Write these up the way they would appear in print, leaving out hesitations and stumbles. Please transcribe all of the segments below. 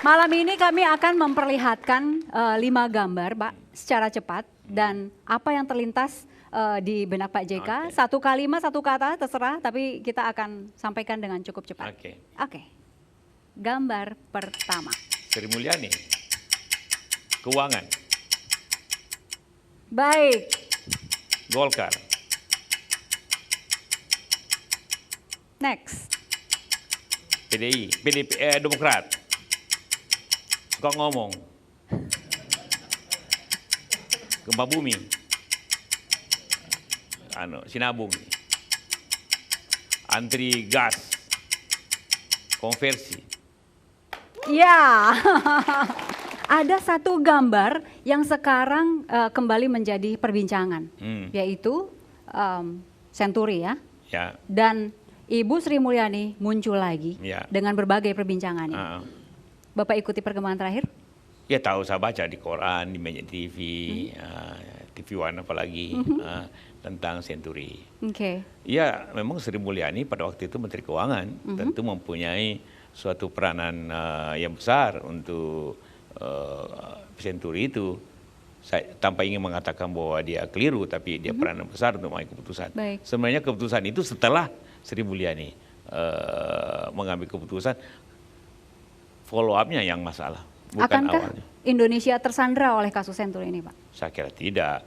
Malam ini kami akan memperlihatkan 5 gambar, Pak, secara cepat. Dan apa yang terlintas di benak Pak JK, satu kalimat, satu kata, terserah. Tapi kita akan sampaikan dengan cukup cepat. Oke. Gambar pertama. Sri Mulyani, keuangan. Baik. Golkar. Next. Demokrat. Suka ngomong. Gempa bumi. Sinabung. Antri gas. Konversi. Ya. Ada satu gambar yang sekarang kembali menjadi perbincangan, yaitu Senturi ya. Dan Ibu Sri Mulyani muncul lagi dengan berbagai perbincangannya. Bapak ikuti perkembangan terakhir? Ya tahu, saya baca di koran, di media TV, TV One apalagi tentang Senturi. Ya memang Sri Mulyani pada waktu itu Menteri Keuangan tentu mempunyai suatu peranan yang besar untuk Senturi itu. Saya tanpa ingin mengatakan bahwa dia keliru, tapi dia peranan besar untuk mengambil keputusan. Sebenarnya keputusan itu setelah Sri Mulyani mengambil keputusan, follow up-nya yang masalah, bukan Akankah awalnya. Indonesia tersandra oleh kasus Senturi ini, Pak? Saya kira tidak.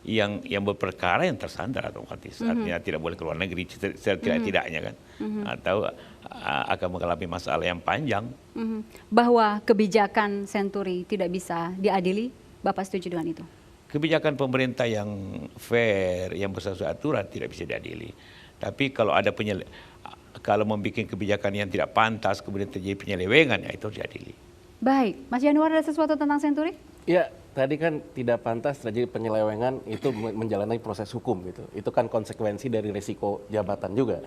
Yang berperkara yang tersandra otomatis, artinya tidak boleh keluar negeri setidak-tidaknya kan, atau akan mengalami masalah yang panjang. Bahwa kebijakan Senturi tidak bisa diadili, Bapak setuju dengan itu? Kebijakan pemerintah yang fair, yang bersesuai aturan tidak bisa diadili. Tapi kalau ada kalau membuat kebijakan yang tidak pantas, kemudian terjadi penyelewengan, ya itu harus diadili. Baik, Mas Januar, ada sesuatu tentang Senturi? Ya, tadi kan tidak pantas terjadi penyelewengan itu menjalani proses hukum gitu. Itu kan konsekuensi dari risiko jabatan juga.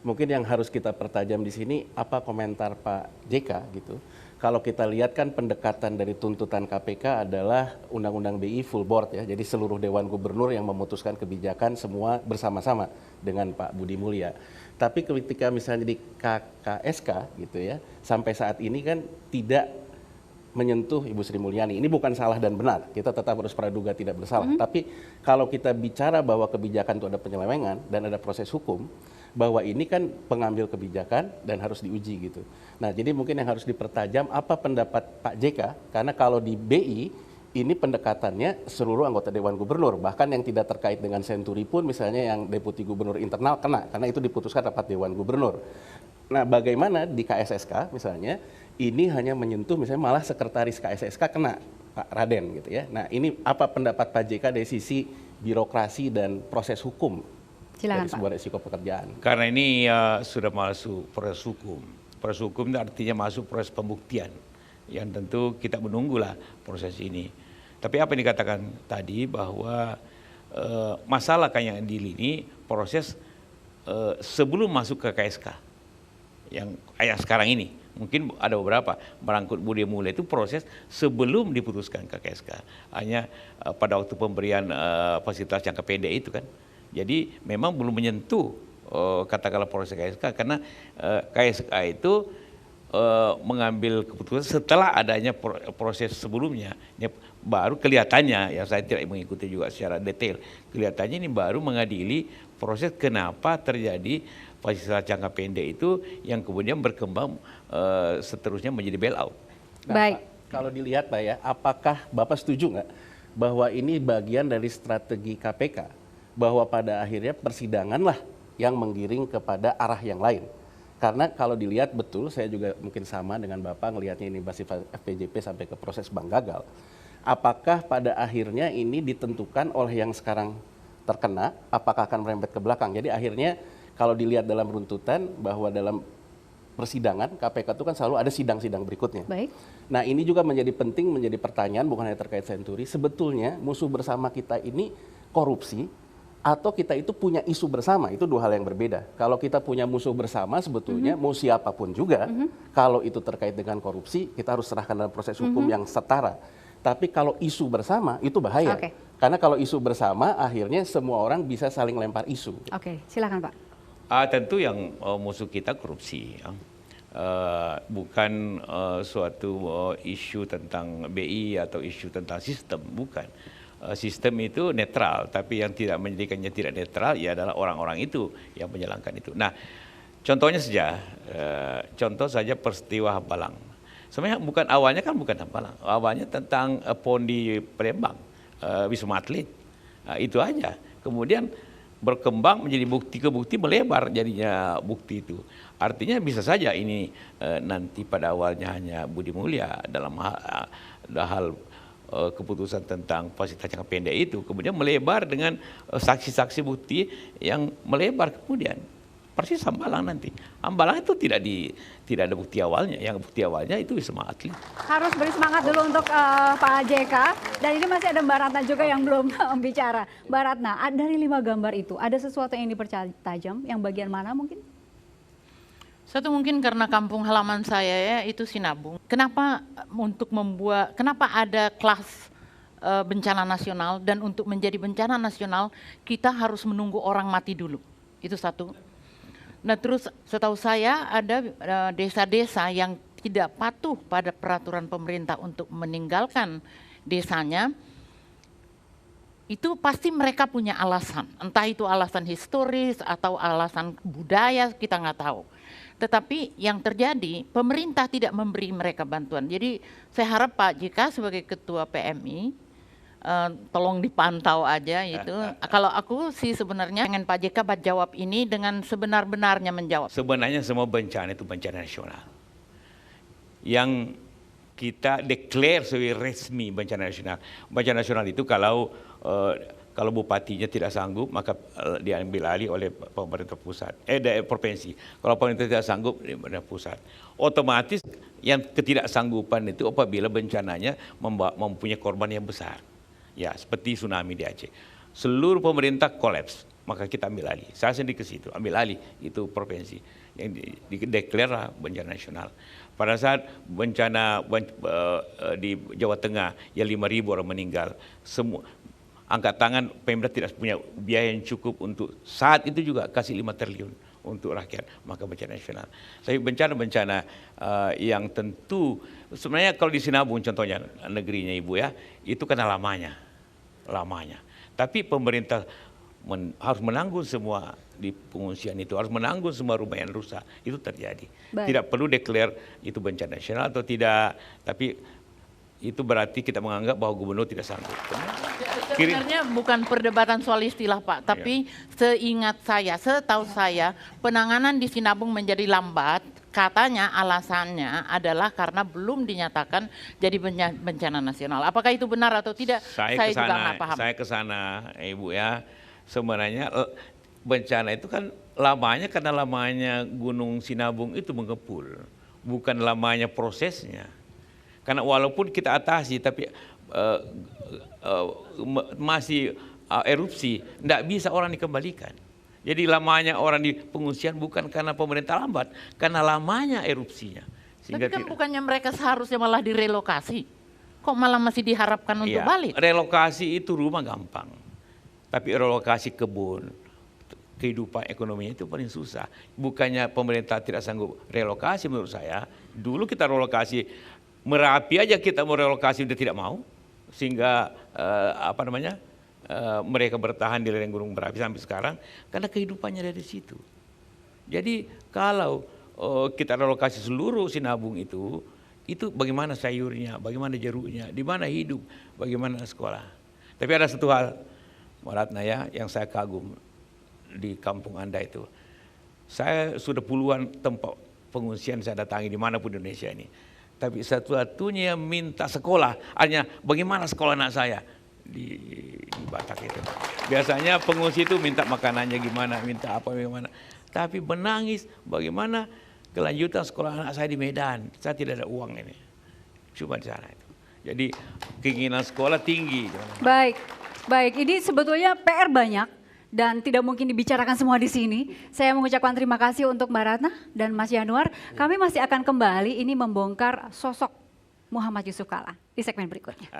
Mungkin yang harus kita pertajam di sini apa komentar Pak JK gitu. Kalau kita lihat kan pendekatan dari tuntutan KPK adalah Undang-Undang BI full board ya. Jadi seluruh Dewan Gubernur yang memutuskan kebijakan semua bersama-sama dengan Pak Budi Mulya. Tapi ketika misalnya di KKSK gitu ya, sampai saat ini kan tidak menyentuh Ibu Sri Mulyani. Ini bukan salah dan benar, kita tetap harus praduga tidak bersalah. Tapi kalau kita bicara bahwa kebijakan itu ada penyelewengan dan ada proses hukum, bahwa ini kan pengambil kebijakan dan harus diuji gitu. Nah, jadi mungkin yang harus dipertajam apa pendapat Pak JK, karena kalau di BI ini pendekatannya seluruh anggota Dewan Gubernur, bahkan yang tidak terkait dengan Senturi pun misalnya yang Deputi Gubernur internal kena, karena itu diputuskan rapat Dewan Gubernur. Nah, bagaimana di KSSK misalnya, ini hanya menyentuh misalnya malah sekretaris KSSK kena, Pak Raden gitu ya. Nah, ini apa pendapat Pak JK dari sisi birokrasi dan proses hukum? Silakan, dari sebuah resiko pekerjaan. Karena ini sudah masuk proses hukum. Proses hukum itu artinya masuk proses pembuktian. Yang tentu kita menunggulah proses ini. Tapi apa yang dikatakan tadi bahwa masalah kayak deal ini proses sebelum masuk ke KSK. Yang sekarang ini. Mungkin ada beberapa merangkut Budi Mulya itu proses sebelum diputuskan ke KSK. Hanya pada waktu pemberian fasilitas jangka pendek itu kan. Jadi memang belum menyentuh katakanlah proses KSK karena KSK itu mengambil keputusan setelah adanya proses sebelumnya. Ini baru kelihatannya, ya saya tidak mengikuti juga secara detail, kelihatannya ini baru mengadili proses kenapa terjadi fasilitas jangka pendek itu yang kemudian berkembang seterusnya menjadi bailout. Nah, Baik. Kalau dilihat Pak ya, apakah Bapak setuju nggak bahwa ini bagian dari strategi KPK? Bahwa pada akhirnya persidangan lah yang menggiring kepada arah yang lain. Karena kalau dilihat betul, saya juga mungkin sama dengan Bapak ngelihatnya ini bersifat FPJP sampai ke proses bank gagal. Apakah pada akhirnya ini ditentukan oleh yang sekarang terkena, apakah akan merembet ke belakang? Jadi akhirnya kalau dilihat dalam runtutan bahwa dalam persidangan KPK itu kan selalu ada sidang-sidang berikutnya. Nah, ini juga menjadi penting, menjadi pertanyaan bukan hanya terkait Senturi. Sebetulnya musuh bersama kita ini korupsi atau kita itu punya isu bersama, itu dua hal yang berbeda. Kalau kita punya musuh bersama sebetulnya mau siapapun juga, kalau itu terkait dengan korupsi, kita harus serahkan dalam proses hukum yang setara. Tapi kalau isu bersama itu bahaya. Karena kalau isu bersama akhirnya semua orang bisa saling lempar isu. Silakan Pak. Tentu yang musuh kita korupsi. bukan suatu isu tentang BI atau isu tentang sistem, bukan. Sistem itu netral, tapi yang tidak menjadikannya tidak netral ya adalah orang-orang itu yang menjalankan itu. Nah, contohnya contoh saja peristiwa Hambalang. Sebenarnya awalnya bukan Hambalang, awalnya tentang PON di Palembang, Wisma Atlet, itu aja. Kemudian berkembang menjadi bukti ke bukti, melebar jadinya bukti itu. Artinya bisa saja ini nanti pada awalnya hanya Budi Mulya dalam hal keputusan tentang fasilitas jangka pendek itu, kemudian melebar dengan saksi-saksi bukti yang melebar kemudian. Persis Hambalang nanti. Hambalang itu tidak ada bukti awalnya. Yang bukti awalnya itu Wisma Atlet. Harus beri semangat dulu untuk Pak JK. Dan ini masih ada Mbak Ratna juga yang belum bicara. Mbak Ratna, dari 5 gambar itu, ada sesuatu yang dipertajam, yang bagian mana mungkin? Satu mungkin karena kampung halaman saya ya itu Sinabung. Kenapa kenapa ada kelas bencana nasional, dan untuk menjadi bencana nasional kita harus menunggu orang mati dulu. Itu satu. Nah terus setahu saya ada desa-desa yang tidak patuh pada peraturan pemerintah untuk meninggalkan desanya, itu pasti mereka punya alasan. Entah itu alasan historis atau alasan budaya, kita nggak tahu. Tetapi yang terjadi, pemerintah tidak memberi mereka bantuan. Jadi saya harap Pak JK sebagai Ketua PMI, tolong dipantau aja itu. Kalau aku sih sebenarnya pengen Pak JK jawab ini dengan sebenar-benarnya menjawab. Sebenarnya semua bencana itu bencana nasional. Yang kita declare sebagai resmi bencana nasional. Bencana nasional itu kalau bupatinya tidak sanggup, maka diambil alih oleh pemerintah pusat, provinsi. Kalau pemerintah tidak sanggup, pemerintah pusat. Otomatis yang ketidaksanggupan itu apabila bencananya mempunyai korban yang besar. Ya, seperti tsunami di Aceh. Seluruh pemerintah kolaps, maka kita ambil alih. Saya sendiri ke situ, ambil alih itu provinsi yang dideklarasi bencana nasional. Pada saat bencana di Jawa Tengah yang 5.000 orang meninggal, semua angkat tangan, pemerintah tidak punya biaya yang cukup untuk saat itu juga kasih 5 triliun untuk rakyat, maka bencana nasional. Tapi bencana-bencana yang tentu sebenarnya kalau di Sinabung contohnya negerinya Ibu ya, itu karena lamanya. Tapi pemerintah harus menanggung semua di pengungsian itu, harus menanggung semua rumah yang rusak, itu terjadi. Baik. Tidak perlu declare itu bencana nasional atau tidak, tapi itu berarti kita menganggap bahwa gubernur tidak sanggup. Sebenarnya bukan perdebatan soal istilah Pak, tapi setahu saya penanganan di Sinabung menjadi lambat. Katanya alasannya adalah karena belum dinyatakan jadi bencana nasional. Apakah itu benar atau tidak? Saya juga nggak paham. Saya ke sana, Ibu ya. Sebenarnya bencana itu kan lamanya karena lamanya Gunung Sinabung itu mengepul, bukan lamanya prosesnya. Karena walaupun kita atasi, tapi masih erupsi, tidak bisa orang dikembalikan. Jadi lamanya orang di pengungsian bukan karena pemerintah lambat, karena lamanya erupsinya. Tapi kan bukannya mereka seharusnya malah direlokasi, kok malah masih diharapkan untuk balik? Relokasi itu rumah gampang, tapi relokasi kebun, kehidupan ekonominya itu paling susah. Bukannya pemerintah tidak sanggup relokasi menurut saya. Dulu kita relokasi Merapi aja kita mau relokasi udah tidak mau, sehingga mereka bertahan di lereng Gunung Merapi sampai sekarang karena kehidupannya dari situ. Jadi kalau kita relokasi seluruh Sinabung itu bagaimana sayurnya, bagaimana jeruknya, di mana hidup, bagaimana sekolah. Tapi ada satu hal, Mbak Ratna ya, yang saya kagum di kampung Anda itu. Saya sudah puluhan tempat pengungsian saya datangi dimanapun di Indonesia ini. Tapi satu-satunya minta sekolah, hanya bagaimana sekolah anak saya di Batak itu. Biasanya pengungsi itu minta makanannya gimana, minta apa bagaimana. Tapi menangis bagaimana kelanjutan sekolah anak saya di Medan. Saya tidak ada uang ini. Cuma di sana itu. Jadi keinginan sekolah tinggi. Baik. Ini sebetulnya PR banyak dan tidak mungkin dibicarakan semua di sini. Saya mengucapkan terima kasih untuk Mbak Ratna dan Mas Yanuar. Kami masih akan kembali ini membongkar sosok Muhammad Yusuf Kalla di segmen berikutnya.